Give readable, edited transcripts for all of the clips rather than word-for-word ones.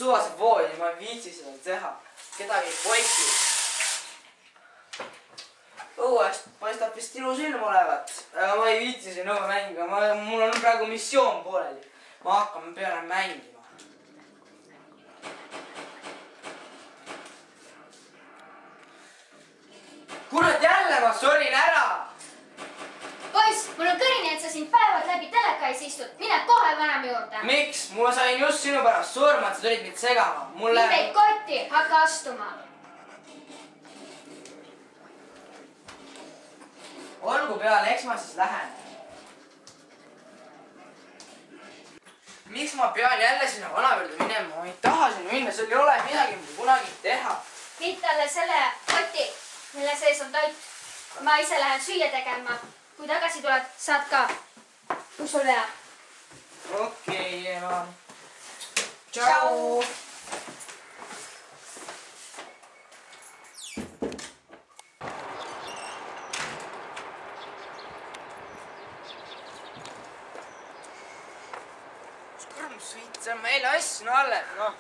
suvase voodi, ma ei viitsi seda teha. Kedagi ei poiki. Õuest paistab vist ilus ilm olevat, aga ma ei viitsi siin õue mängima. Mul on praegu missioon pooleli. Ma hakkame peale mängima. Kurat, jälle ma sorin ära! Poiss, mul on kõrini, et sa siin päevad läbi telekais istud. Mine kohe vanema juurde. Miks? Mulle sain just sinu pärast surma, et sa tulid mind segama. Mind ei kotti, hakka astuma. Olgu peale, eks ma siis lähen. Miks ma pean jälle sinna vanajuurde minema? Ma ei taha sinna minna, seal ei ole midagi kunagi teha. Viid talle selle koti, mille sees on toit. Ma ise lähen süüa tegema. Kui tagasi tuled, saad ka. Kus sul veab? Okei, Eva. Tšau! Sõit, see on meile asju, no alle, noh.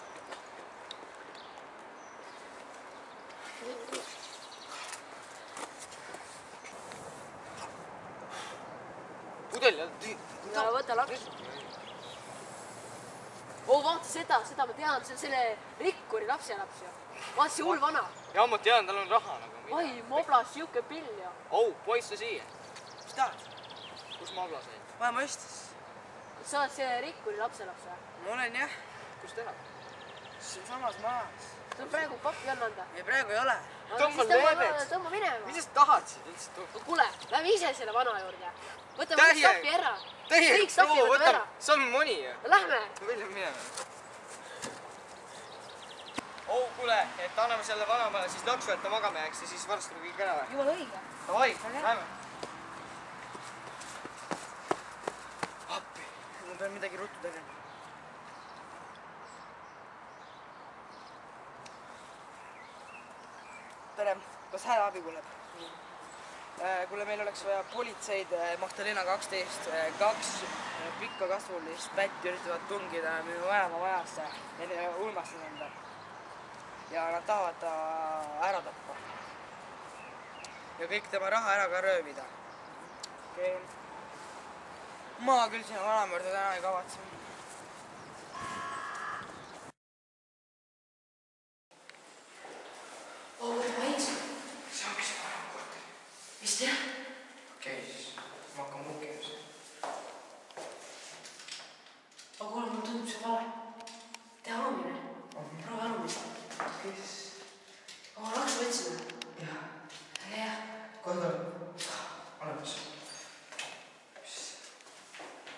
Pudel ja võta laks. Oo, vaata seda ma tean, see on selle rikkuri lapselaps ju. Vaata see hull vana. Ja ma tean, tal on raha nagu mida. Oi, moblas, siuke pill ju. Oh, poiss, sa siia. Mis tahad? Kus mobla said? Ma mõistis. Sa oled see rikkuri lapselaps või? Ma olen jah. Kus teha? Siin samas maas. Sul praegu pappi on anda? Ei, praegu ei ole. Tõmba minema. Mis sa tahad siit üldse? Kuule, lähme ise selle vana juurde. Võtame kõik staffi ära. Kõik staffi võtame ära. See on mõni ju. Lähme. Välja minema. Oh, kuule, et anname selle vanamale siis loksu, et ta magama jääks ja siis varstame kõik ära või? Jumala õige. Davai, lähme. Appi, ma pean midagi ruttu tegema. Tere, kas hädaabi kuuleb? Kuule, meil oleks vaja politseid Magdalena 12, 2 pikka kasvulist pätti üritavad tungida minu vanema majasse ja ulmastada enda. Ja nad tahavad ta ära tappa. Ja kõik tema raha ära ka röövida. Okei. Ma küll sinna vanamõrda täna ei kavatse. Oo, võta mains. See ongi see vanamkorter. Vist jah? Okei, siis ma hakkan muukima siin. Aga kuule, mul tundub see vale. Tee alumine. Proovi alumine. Okei, siis... Oma laksu võtsime. Jah. Jah. Kohe tuleb. Olemas.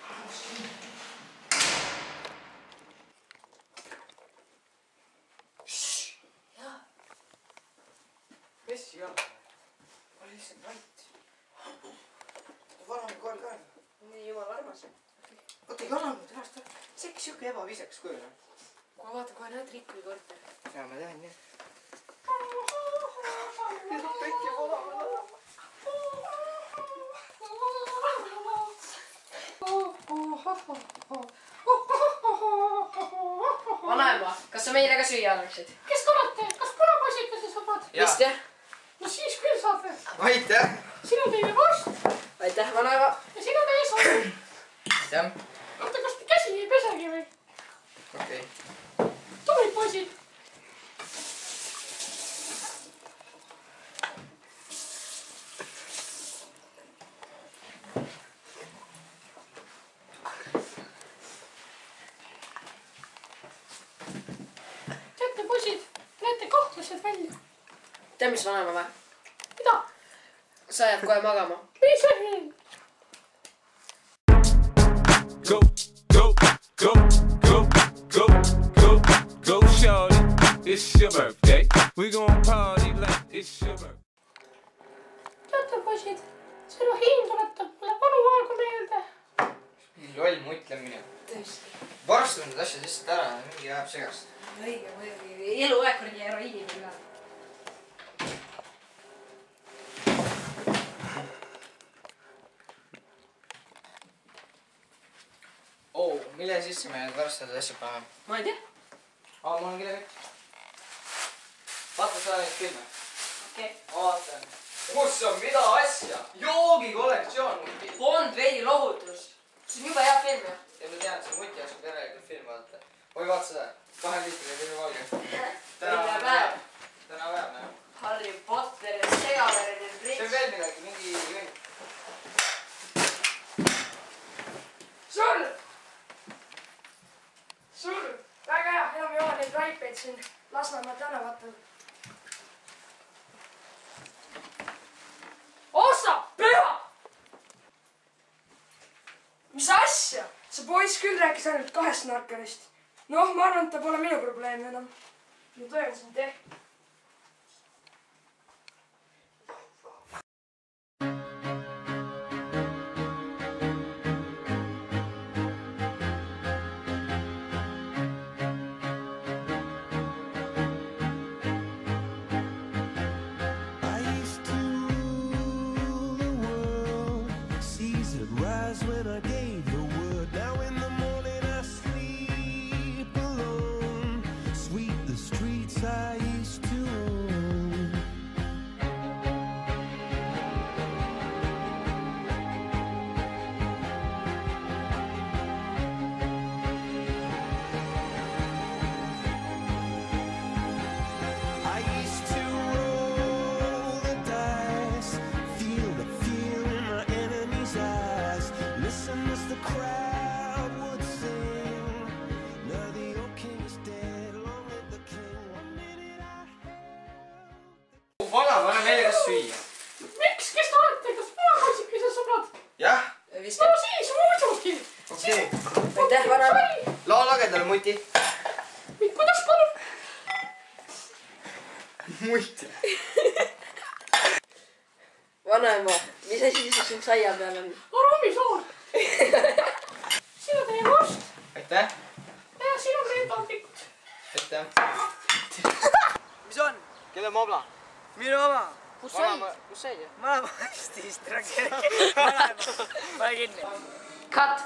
Alamus kinni. Jah. Kes jah? Oli lihtsalt vait. Vanam koer ka. Nii jumala armas. Oota, ei ole nüüd ennast. See on siuke ebaviisakas kujuline. Kuule, vaata, kohe näed rikkuri korter. Ja, ma tean jah. Pekki volamine. Vanaema, kas sa meile ka süüa annaksid? Kes olete? Kas punapoisikese saavad? Vist jah? No siis küll saate. Aitäh! Sinu teile vorst Aitäh, vanaema. ja sinu teie soov. Aitäh! Oota, kas te käsi ei pesegi või? Okei. Tublid poisid. Teate, poisid, näete kahtlased välja. Tead, mis vanaema või? Mida? Sa jääd kohe magama. Mis asi? Go, go, go, go, go, go, go, shorty. It's your birthday. We gon' party like it's your birthday. Teate, poisid, sinu hiin tuletab mulle vanu aegu meelde. Loll mõtlemine. Tõesti. Varstu need asjad lihtsalt ära, mingi ajab segast. Õige, muidugi. Eluaeg kuradi heroiini peal. Oh, mille sisse me need varstad asjad paneme? Ma ei tea. Mul on kilekott. Vaata seda neid filme. Okei. Ma vaatan. Kus on mida asja? Joogikollektsioon. Fond veidi lohutust. See on juba hea film ju. Ja ma tean, see muti oskab järelikult film vaadata. Oi, vaata seda. 2 liitri filmi valge. Õnne päev. Täna väärne jah. Harry Potter ja segaverine See prits. on veel midagi, mingi jõnn. sul, väga hea, enam ei ole neid raipeid siin Lasnamäe tänavatel. ossa, püha! mis asja? see poiss küll rääkis ainult 2 narkarist. noh, ma arvan, et ta pole minu probleem enam. mu töö on siin tehtud. When I gave the word, now in the morning I sleep alone. Sweep the streets I used to own. I used to roll the dice, feel the fear in my enemy's eyes. Listen as the crowd would sing. Now the old king is dead, long live the king. One minute I held. Vana, ma annan meile kas süüa. miks, kes te olete, kas puhakoisikese sõbrad? Jah, no siis muidugi. okei. Aitäh, vanaema. Lao lagedale muti. kuidas palun? Muti. Vanaema, mis asi see siin saia peal on? Aromisool. sinu teie vorst. Aitäh. ja sinu reetandikud. Aitäh. Mis on? Kelle mobla? Minu oma. Kus sai? Vanaema istist, vanaema, pane kinni. Cut.